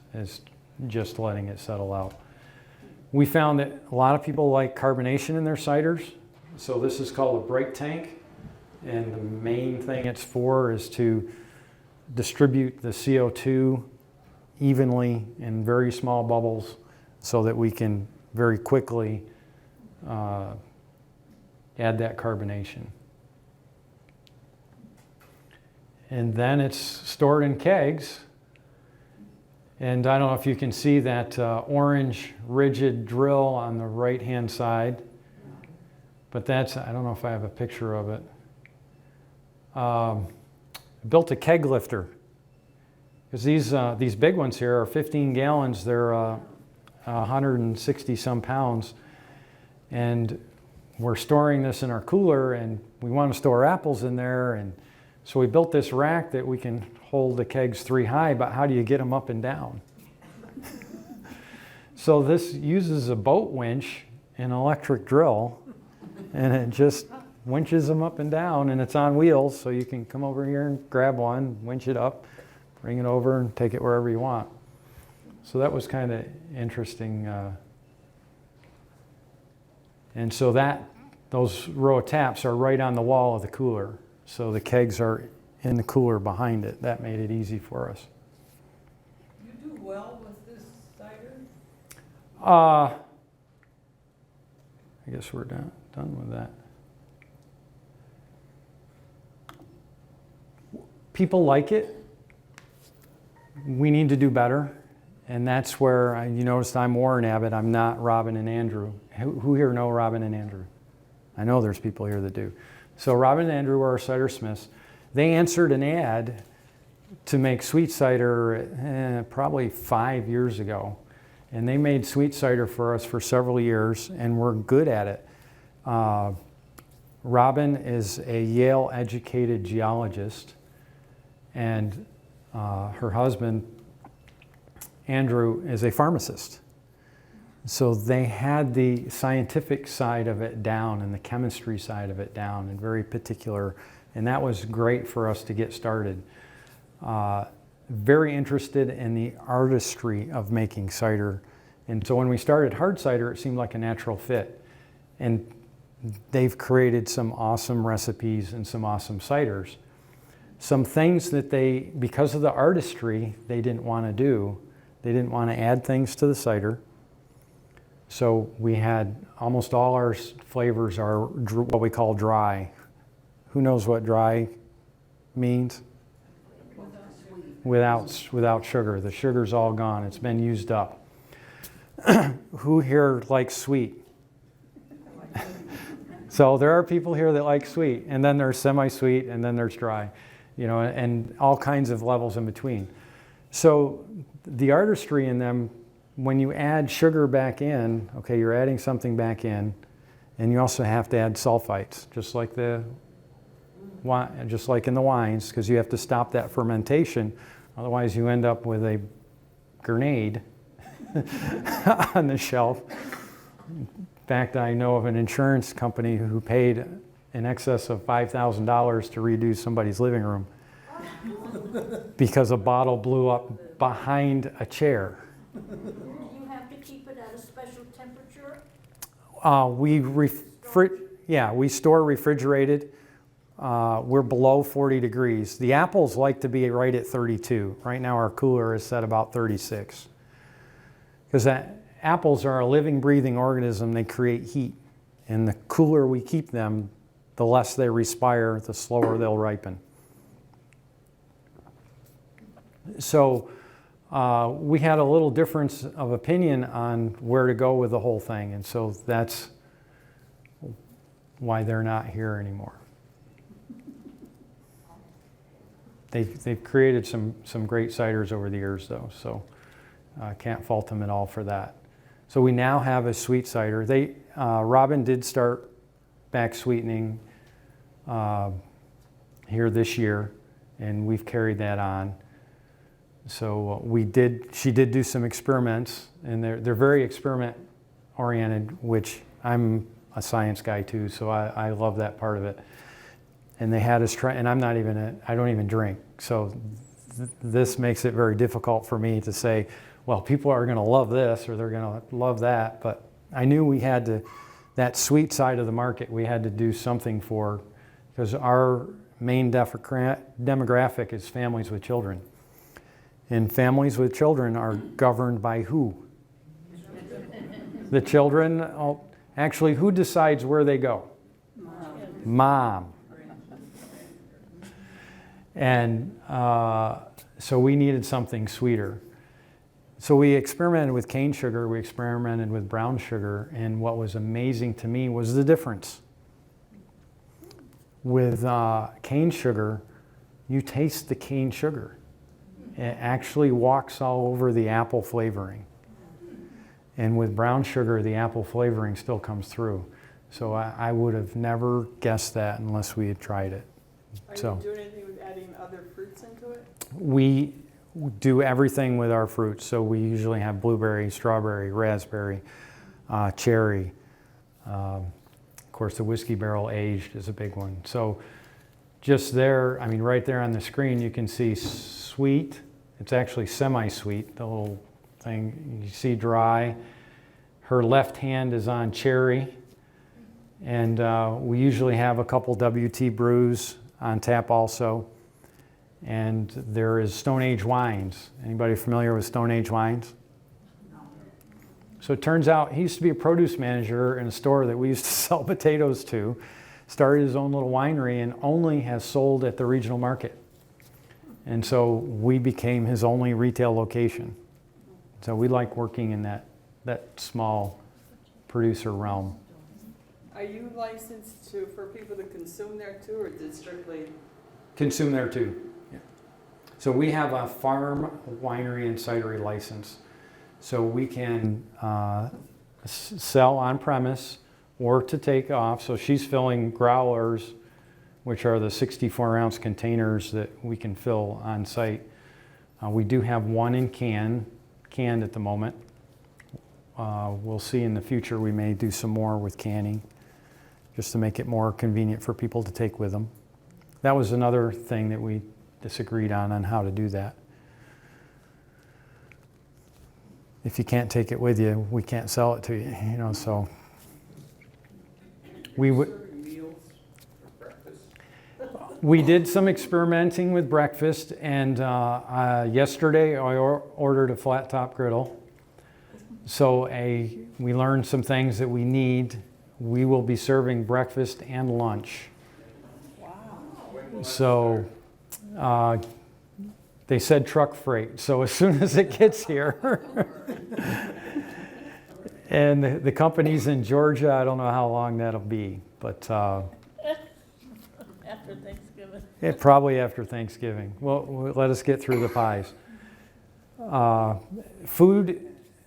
just letting it settle out. We found that a lot of people like carbonation in their ciders. So this is called a break tank. And the main thing it's for is to distribute the CO2 evenly in very small bubbles so that we can very quickly add that carbonation. And then it's stored in kegs. And I don't know if you can see that orange rigid drill on the right-hand side, but that's, I don't know if I have a picture of it. I built a keg lifter, because these big ones here are 15 gallons. They're 160 some pounds, and we're storing this in our cooler, and we want to store apples in there, and so we built this rack that we can hold the kegs 3 high, but how do you get them up and down? So this uses a boat winch and an electric drill, and it just winches them up and down, and it's on wheels, so you can come over here and grab one, winch it up, bring it over, and take it wherever you want. So that was kind of interesting. And so those row of taps are right on the wall of the cooler. So the kegs are in the cooler behind it. That made it easy for us. You do well with this cider? I guess we're done with that. People like it. We need to do better. And that's where you noticed I'm Warren Abbott. I'm not Robin and Andrew. Who here know Robin and Andrew? I know there's people here that do. So Robin and Andrew are our cider smiths. They answered an ad to make sweet cider probably 5 years ago. And they made sweet cider for us for several years, and we're good at it. Robin is a Yale-educated geologist, and her husband, Andrew, is a pharmacist. So they had the scientific side of it down and the chemistry side of it down, and very particular, and that was great for us to get started. Very interested in the artistry of making cider, and so when we started hard cider, it seemed like a natural fit. And they've created some awesome recipes and some awesome ciders. Some things that they, because of the artistry, they didn't want to do. They didn't want to add things to the cider. So we had almost all our flavors are what we call dry. Who knows what dry means? Without sugar. The sugar's all gone. It's been used up. Who here likes sweet? So there are people here that like sweet, and then there's semi-sweet, and then there's dry, you know, and all kinds of levels in between. So the artistry in them, when you add sugar back in, okay, you're adding something back in, And you also have to add sulfites, just like in the wines, because you have to stop that fermentation. Otherwise, you end up with a grenade on the shelf. In fact, I know of an insurance company who paid in excess of $5,000 to redo somebody's living room because a bottle blew up behind a chair. Do you have to keep it at a special temperature? We store refrigerated. We're below 40 degrees. The apples like to be right at 32. Right now our cooler is set about 36. Because apples are a living, breathing organism. They create heat. And the cooler we keep them, the less they respire, the slower they'll ripen. So we had a little difference of opinion on where to go with the whole thing. And so that's why they're not here anymore. They've created some great ciders over the years, though, so I can't fault them at all for that. So we now have a sweet cider. Robin did start back sweetening here this year, and we've carried that on. So she did do some experiments, and they're very experiment-oriented, which I'm a science guy too, so I love that part of it. And they had us try, and I don't even drink. So this makes it very difficult for me to say, well, people are going to love this or they're going to love that. But I knew we had to, that sweet side of the market, we had to do something for, because our main demographic is families with children. And families with children are governed by who? The children, actually, who decides where they go? Mom. And so we needed something sweeter. So we experimented with cane sugar, we experimented with brown sugar, and what was amazing to me was the difference. With cane sugar, you taste the cane sugar. It actually walks all over the apple flavoring. And with brown sugar, the apple flavoring still comes through. So I would have never guessed that unless we had tried it. Are you doing anything with adding other fruits into it? We do everything with our fruits. So we usually have blueberry, strawberry, raspberry, cherry. Of course, the whiskey barrel aged is a big one. So just there, I mean, right there on the screen, you can see sweet. It's actually semi-sweet, the little thing. You see dry. Her left hand is on cherry. And we usually have a couple WT brews on tap also. And there is Stone Age wines. Anybody familiar with Stone Age wines? No. So it turns out he used to be a produce manager in a store that we used to sell potatoes to. Started his own little winery and only has sold at the regional market. And so we became his only retail location. So we like working in that small producer realm. Are you licensed for people to consume there too, or is it strictly? Consume there too. Yeah. So we have a farm, winery, and cidery license. So we can sell on premise or to take off. So she's filling growlers, which are the 64-ounce containers that we can fill on site. We do have one in canned at the moment. We'll see in the future, we may do some more with canning, just to make it more convenient for people to take with them. That was another thing that we disagreed on how to do that. If you can't take it with you, we can't sell it to you, so. We did some experimenting with breakfast, and yesterday I ordered a flat top griddle. So we learned some things that we need. We will be serving breakfast and lunch. Wow. So they said truck freight. So as soon as it gets here, and the company's in Georgia, I don't know how long that'll be, but After Thanksgiving. probably after Thanksgiving. Well, let us get through the pies.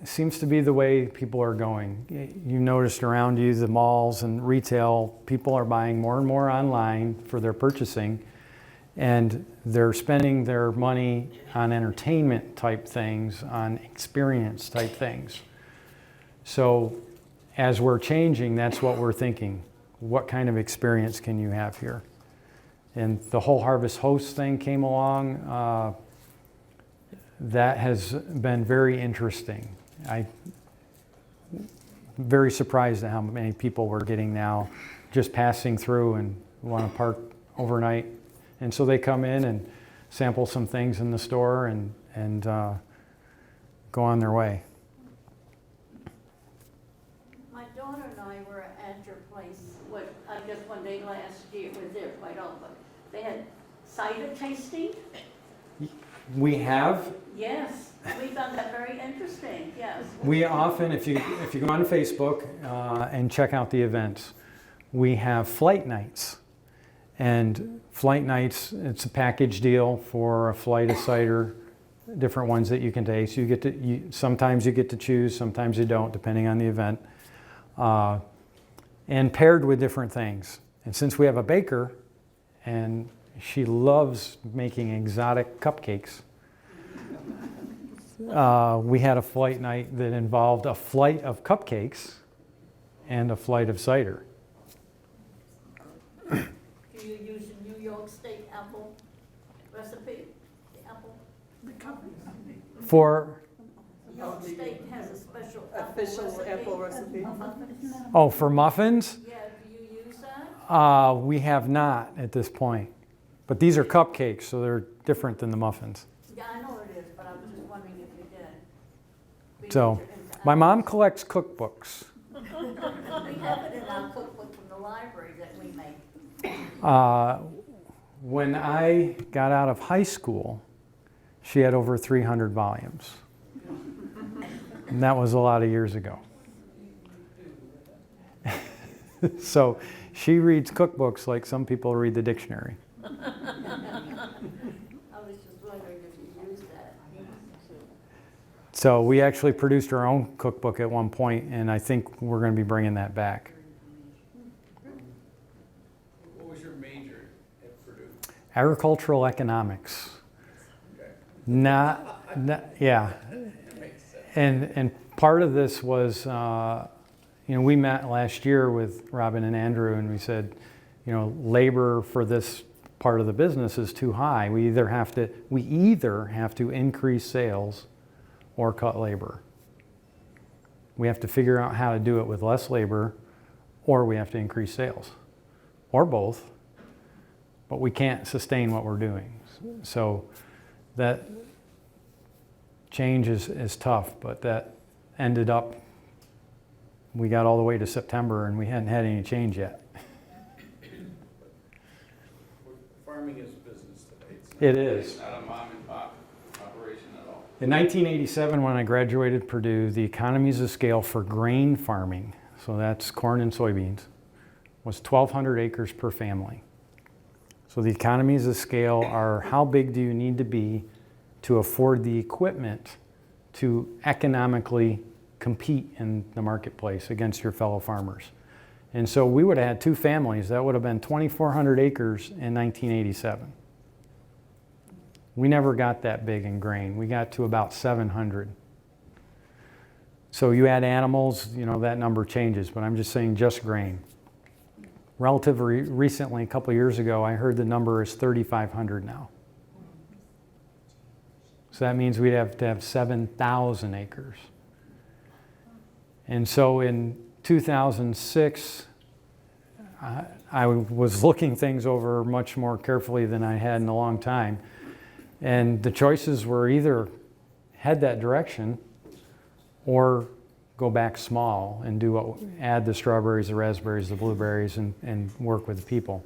seems to be the way people are going. You noticed around you, the malls and retail, people are buying more and more online for their purchasing, and they're spending their money on entertainment type things, on experience type things. So as we're changing, that's what we're thinking. What kind of experience can you have here? And the whole Harvest Host thing came along. That has been very interesting. I'm very surprised at how many people we're getting now just passing through and want to park overnight. And so they come in and sample some things in the store and go on their way. My daughter and I were at your place, I guess one day last year, we were there quite often. They had cider tasting? We have. Yes, we found that very interesting, yes. We often, if you go on Facebook and check out the events, we have flight nights. And flight nights, it's a package deal for a flight of cider, different ones that you can taste. Sometimes you get to choose, sometimes you don't, depending on the event. And paired with different things. And since we have a baker, and she loves making exotic cupcakes, we had a flight night that involved a flight of cupcakes and a flight of cider. Do you use the New York State apple recipe? The apple? For, New York State has a special Official apple recipe. for muffins. oh, for muffins? Yeah, do you use that? We have not at this point. But these are cupcakes, so they're different than the muffins. Yeah, I know it is, but I was just wondering if you did. We So, use it into my mom collects cookbooks. We have it in our cookbook from the library that we make. When I got out of high school, she had over 300 volumes. And that was a lot of years ago. So she reads cookbooks like some people read the dictionary. I was just wondering if you used that. So we actually produced our own cookbook at one point, and I think we're going to be bringing that back. What was your major at Purdue? Agricultural economics. Okay. Yeah. That makes sense. And part of this was, we met last year with Robin and Andrew, and we said, labor for this part of the business is too high. We either have to increase sales or cut labor. We have to figure out how to do it with less labor, or we have to increase sales, or both. But we can't sustain what we're doing. So that change is tough, but that ended up, we got all the way to September and we hadn't had any change yet. Farming is a business today. It is. It's not a mom and pop operation at all. In 1987, when I graduated Purdue, the economies of scale for grain farming, so that's corn and soybeans, was 1,200 acres per family. So the economies of scale are how big do you need to be to afford the equipment to economically compete in the marketplace against your fellow farmers. And so we would have had two families. That would have been 2,400 acres in 1987. We never got that big in grain. We got to about 700. So you add animals, that number changes, but I'm just saying just grain. Relatively recently, a couple years ago, I heard the number is 3,500 now. So that means we'd have to have 7,000 acres. And so in 2006, I was looking things over much more carefully than I had in a long time. And the choices were either head that direction or go back small and add the strawberries, the raspberries, the blueberries, and work with the people.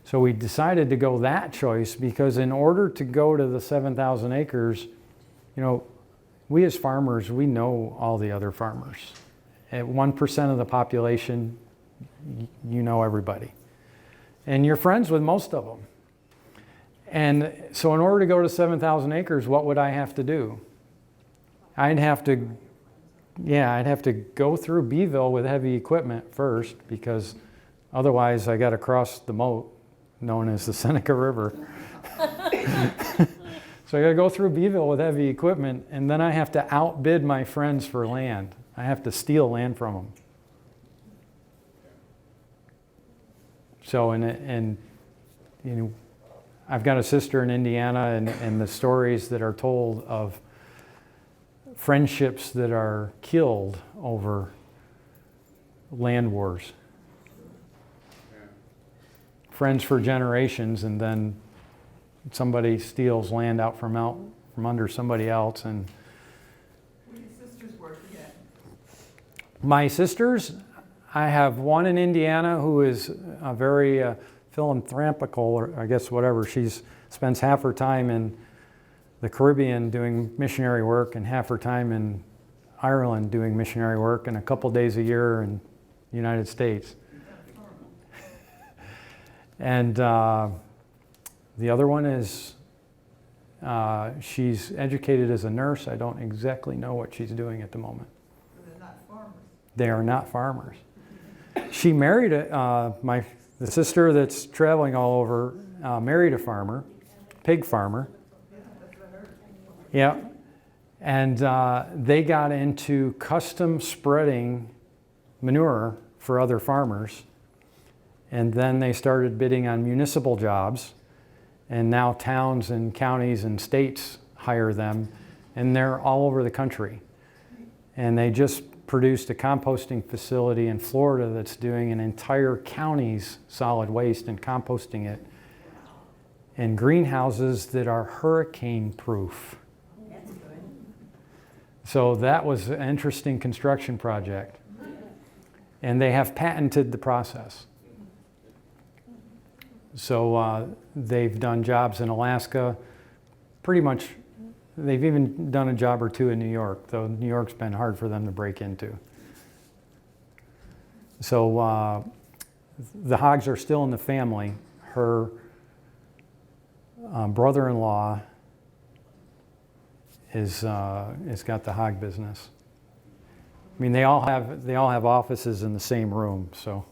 So we decided to go that choice because in order to go to the 7,000 acres, we as farmers, we know all the other farmers. At 1% of the population, you know everybody. And you're friends with most of them. And so in order to go to 7,000 acres, what would I have to do? I'd have to yeah, I'd have to go through Beeville with heavy equipment first, because otherwise I got to cross the moat known as the Seneca River. So I got to go through Beeville with heavy equipment, and then I have to outbid my friends for land. I have to steal land from them. So, and you know, I've got a sister in Indiana, and the stories that are told of friendships that are killed over land wars. Friends for generations, and then somebody steals land out from under somebody else. And Where do your sisters work again? my sisters, I have one in Indiana who is a very philanthropical, or I guess whatever. She spends half her time in the Caribbean doing missionary work, and half her time in Ireland doing missionary work, and a couple days a year in the United States. And the other one is, she's educated as a nurse. I don't exactly know what she's doing at the moment. They're not farmers. They are not farmers. She married the sister that's traveling all over, married a farmer, pig farmer. Yeah. And they got into custom spreading manure for other farmers. And then they started bidding on municipal jobs. And now towns and counties and states hire them. And they're all over the country. And they just produced a composting facility in Florida that's doing an entire county's solid waste and composting it in greenhouses that are hurricane proof. So that was an interesting construction project. And they have patented the process. So they've done jobs in Alaska, pretty much. They've even done a job or two in New York, though New York's been hard for them to break into. So the hogs are still in the family. Her brother-in-law is got the hog business. I mean, they all have offices in the same room, so.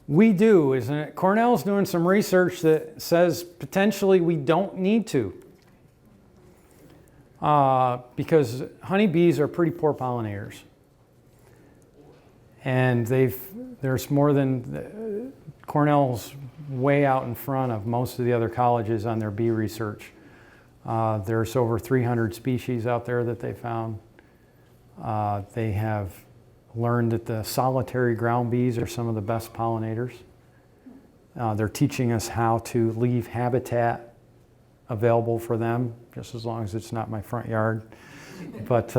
We do, isn't it? Cornell's doing some research that says potentially we don't need to. Because honeybees are pretty poor pollinators. And there's more than, Cornell's way out in front of most of the other colleges on their bee research. There's over 300 species out there that they found. They have learned that the solitary ground bees are some of the best pollinators. They're teaching us how to leave habitat available for them, just as long as it's not my front yard. But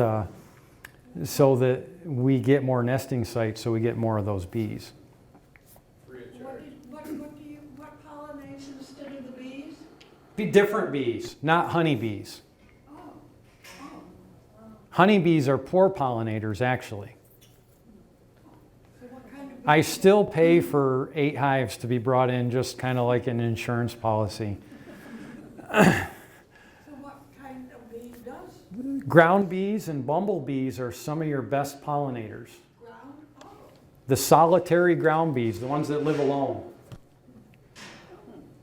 so that we get more nesting sites, so we get more of those bees. What pollination instead of the bees? Be different bees, not honeybees. Honeybees are poor pollinators, actually. I still pay for 8 hives to be brought in, just kind of like an insurance policy. So what kind of bee does? Ground bees and bumblebees are some of your best pollinators. Ground? Oh. The solitary ground bees, the ones that live alone.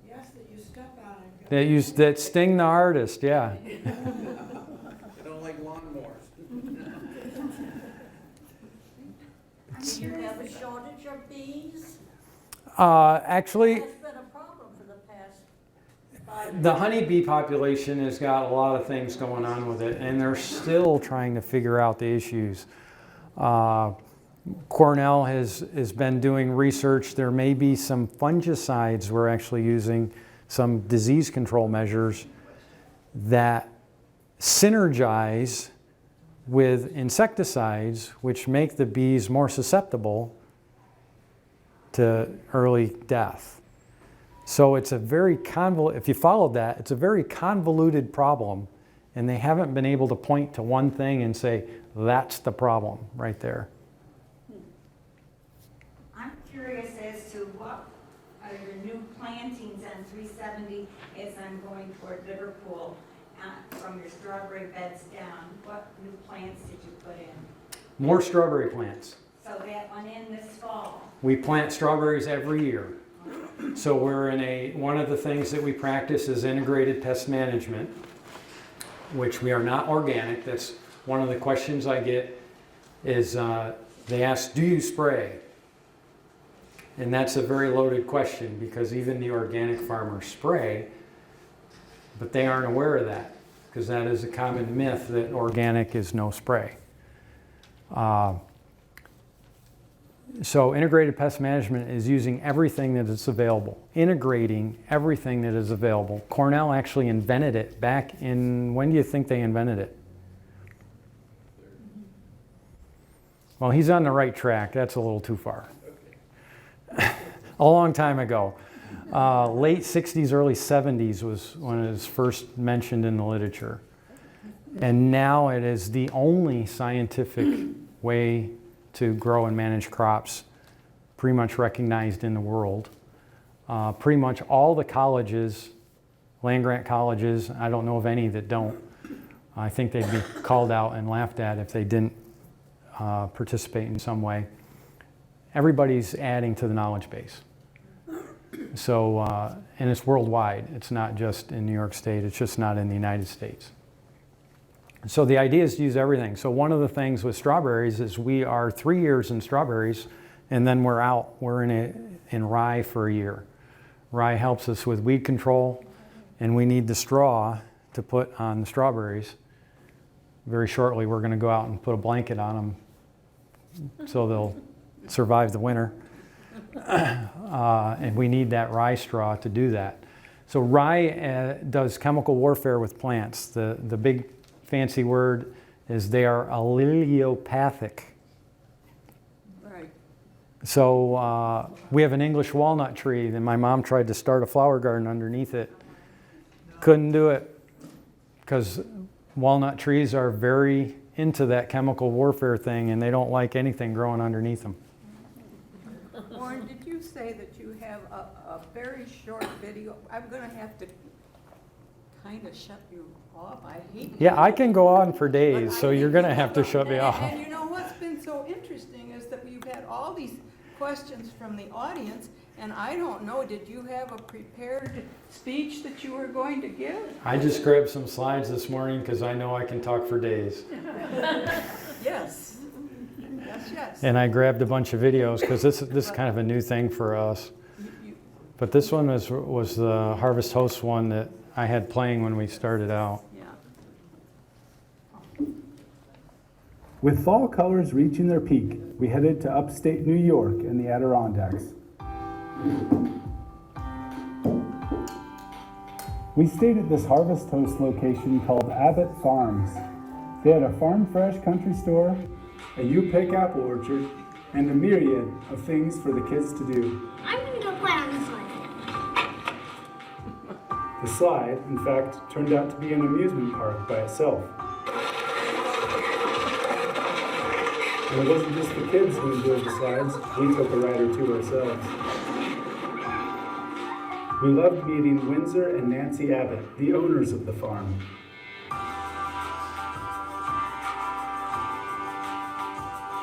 Yes, that you step on. That sting the hardest, yeah. They don't like lawnmowers. Do you have a shortage of bees? Actually, That's been a problem for the past 5 years. the honeybee population has got a lot of things going on with it, and they're still trying to figure out the issues. Cornell has been doing research. There may be some fungicides we're actually using, some disease control measures that synergize with insecticides, which make the bees more susceptible to early death. So it's a very if you followed that, it's a very convoluted problem, and they haven't been able to point to one thing and say, that's the problem right there. I'm curious as to what are the new plans plantings on 370 as I'm going toward Liverpool, from your strawberry beds down? What new plants did you put in? More strawberry plants. So that went in this fall. We plant strawberries every year. So we're in one of the things that we practice is integrated pest management, which we are not organic. That's one of the questions I get is they ask, do you spray? And that's a very loaded question because even the organic farmers spray, but they aren't aware of that because that is a common myth that organic is no spray. So integrated pest management is using everything that is available, integrating everything that is available. Cornell actually invented it back in, when do you think they invented it? Well, he's on the right track. That's a little too far. A long time ago. Late 60s, early 70s was when it was first mentioned in the literature. And now it is the only scientific way to grow and manage crops, pretty much recognized in the world. Pretty much all the colleges, land-grant colleges, I don't know of any that don't. I think they'd be called out and laughed at if they didn't participate in some way. Everybody's adding to the knowledge base. So, and it's worldwide. It's not just in New York State. It's just not in the United States. So the idea is to use everything. So one of the things with strawberries is we are 3 years in strawberries and then we're out. We're in rye for a year. Rye helps us with weed control and we need the straw to put on the strawberries. Very shortly we're going to go out and put a blanket on them so they'll survive the winter. And we need that rye straw to do that. So rye does chemical warfare with plants. The big fancy word is they are allelopathic. Right. So we have an English walnut tree and my mom tried to start a flower garden underneath it. Couldn't do it because walnut trees are very into that chemical warfare thing and they don't like anything growing underneath them. Warren, did you say that you have a very short video? I'm going to have to kind of shut you off. I hate Yeah, I can go on for days, so you're going to have to shut me off. And you know what's been so interesting is that we've had all these questions from the audience, and I don't know, did you have a prepared speech that you were going to give? I just grabbed some slides this morning because I know I can talk for days. Yes. Yes, yes. And I grabbed a bunch of videos because this is kind of a new thing for us. But this one was the Harvest Host one that I had playing when we started out. Yeah. With fall colors reaching their peak, we headed to upstate New York and the Adirondacks. We stayed at this Harvest Host location called Abbott Farms. They had a farm fresh country store, a U-Pick apple orchard, and a myriad of things for the kids to do. I'm gonna go play on the slide. The slide, in fact, turned out to be an amusement park by itself. And it wasn't just the kids who enjoyed the slides, we took a ride or two ourselves. We loved meeting Windsor and Nancy Abbott, the owners of the farm.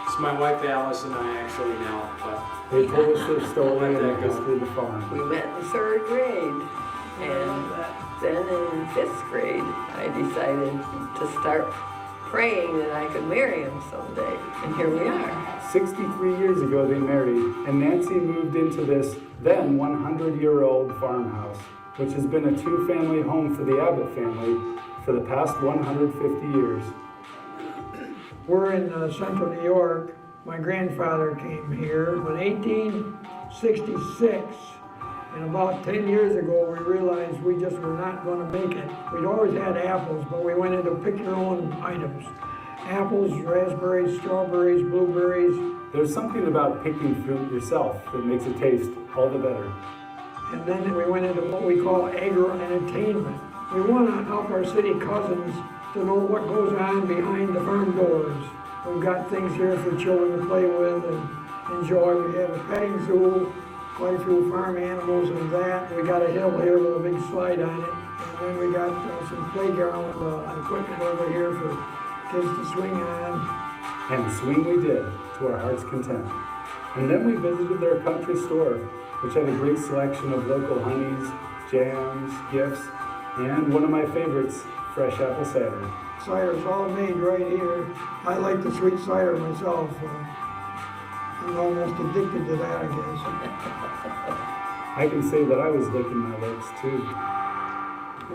It's my wife Alice and I actually now, but They told us their story and the history of the farm. We met in 3rd grade, and then in 5th grade, I decided to start praying that I could marry him someday, and here we are. 63 years ago they married, and Nancy moved into this then 100-year-old farmhouse, which has been a 2-family home for the Abbott family for the past 150 years. We're in central New York. My grandfather came here in 1866, and about 10 years ago we realized we just were not going to make it. We'd always had apples, but we went into pick your own items. Apples, raspberries, strawberries, blueberries. There's something about picking fruit yourself that makes it taste all the better. And then we went into what we call agro-entertainment. We want to help our city cousins to know what goes on behind the farm doors. We've got things here for children to play with and enjoy. We have a petting zoo, quite a few farm animals and that. We got a hill here with a big slide on it. And then we got some playground equipment over here for kids to swing on. And swing we did, to our heart's content. And then we visited their country store, which had a great selection of local honeys, jams, gifts, and one of my favorites, fresh apple cider. Cider's all made right here. I like the sweet cider myself. I'm almost addicted to that, I guess. I can say that I was licking my lips too.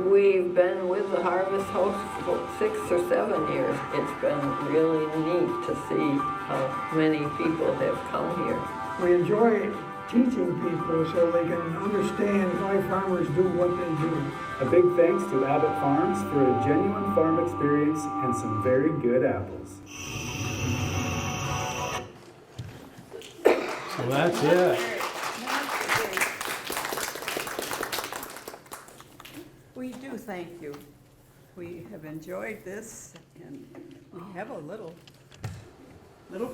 We've been with the Harvest Host for 6 or 7 years. It's been really neat to see how many people have come here. We enjoy teaching people so they can understand why farmers do what they do. A big thanks to Abbott Farms for a genuine farm experience and some very good apples. So that's it. We do thank you. We have enjoyed this, and we have a little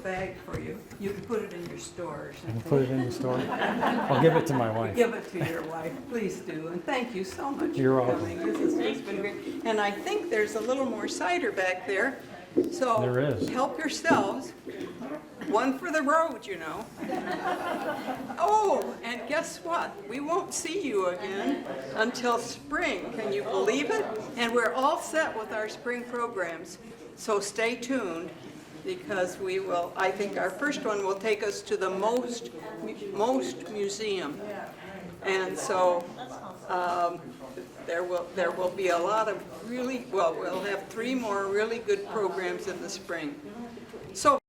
bag for you. You can put it in your stores. I can put it in the store. I'll give it to my wife. Give it to your wife, please do, and thank you so much You're for welcome. coming. This has been great. And I think there's a little more cider back there, so There is. help yourselves. One for the road, you know. Oh, and guess what? We won't see you again until spring. Can you believe it? And we're all set with our spring programs, so stay tuned, because we will, I think our first one will take us to the most museum. And so there will be a lot of really, well, we'll have 3 more really good programs in the spring. So